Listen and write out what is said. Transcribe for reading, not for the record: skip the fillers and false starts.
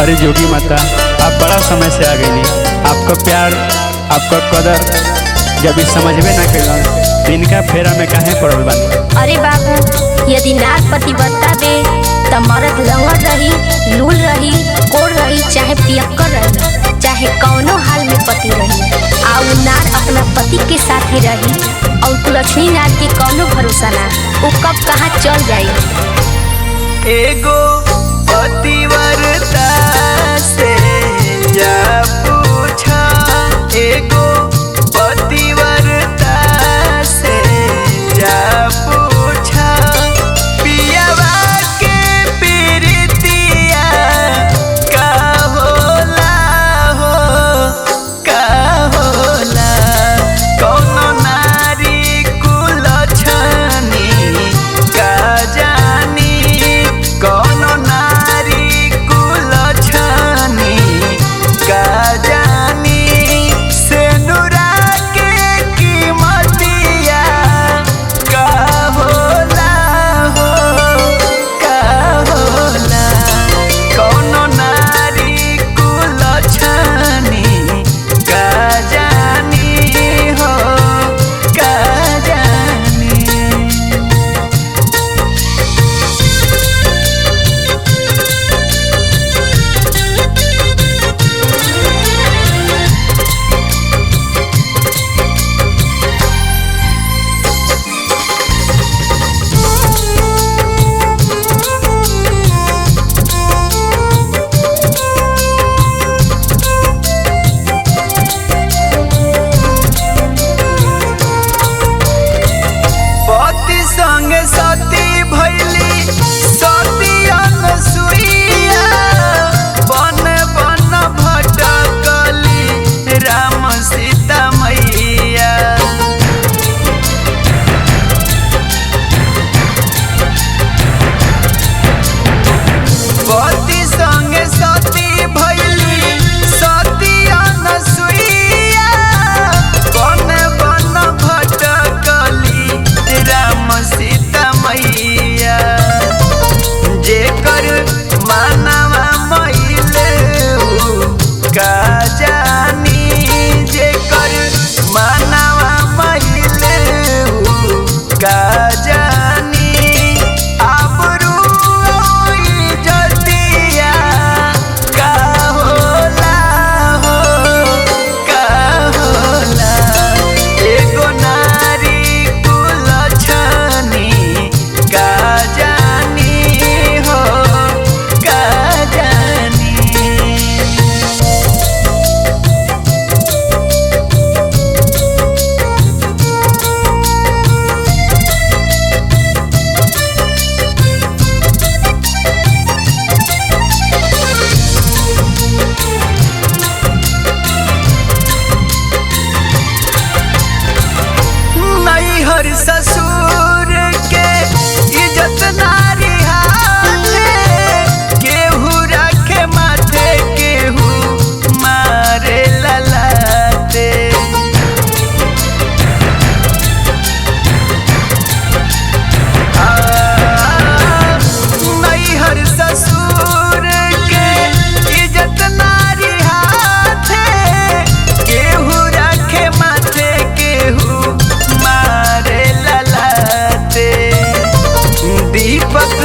अरे जोगी माता, आप बड़ा समय से आ गई। आपका प्यार, आपका कदर जब इस समझ में ना कैलन तो इनका फेरा में काहे पड़ल बानी। अरे बाबू, यदि नाग पतिव्रता बे त मर्द लंगड़ रही, लूल रही, कोड़ रही, चाहे पियक्कर रही, चाहे कौनो हाल में पति रही, और नार अपना पति के साथ ही रही। और कुलक्ष्मी नार के कौनो भरोसा ना, वो कब कहाँ चल जाई। एगो पतिव्रता से जा पूछा, एगो पतिव्रता से जा पूछा, पियवा के प्रीतिया का होला हो, का होला। कौनो नारी कुलछनी का जानी, कौनो नारी कुलछनी का जानी, सेनुरा के कीमतिया का होला हो, का होला। कौनो नारी कुलछनी का जानी हो, का जानी। पति संगे सती भैली, सती अनसुईया, बन बन भटकली राम सीता मैया। पति संगे सती भैली, सती अनसुईया, बन बन भटकली राम सीता मैया। जेकर मानवा मैले का जानी, जेकर मानवा मैले का जानी, आबरू इज्जतिया का होला हो, का होला। एगो नारी कुलछनी का जानी हो, का जानी। नैहर ससुर के इज्जत नारी हाथे, केहू रखे माथे, केहू मारे ललाटे। नैहर ससुर के इज्जत नारी हाथे, केहू रखे माथे, केहू मारे ललाटे। दीपक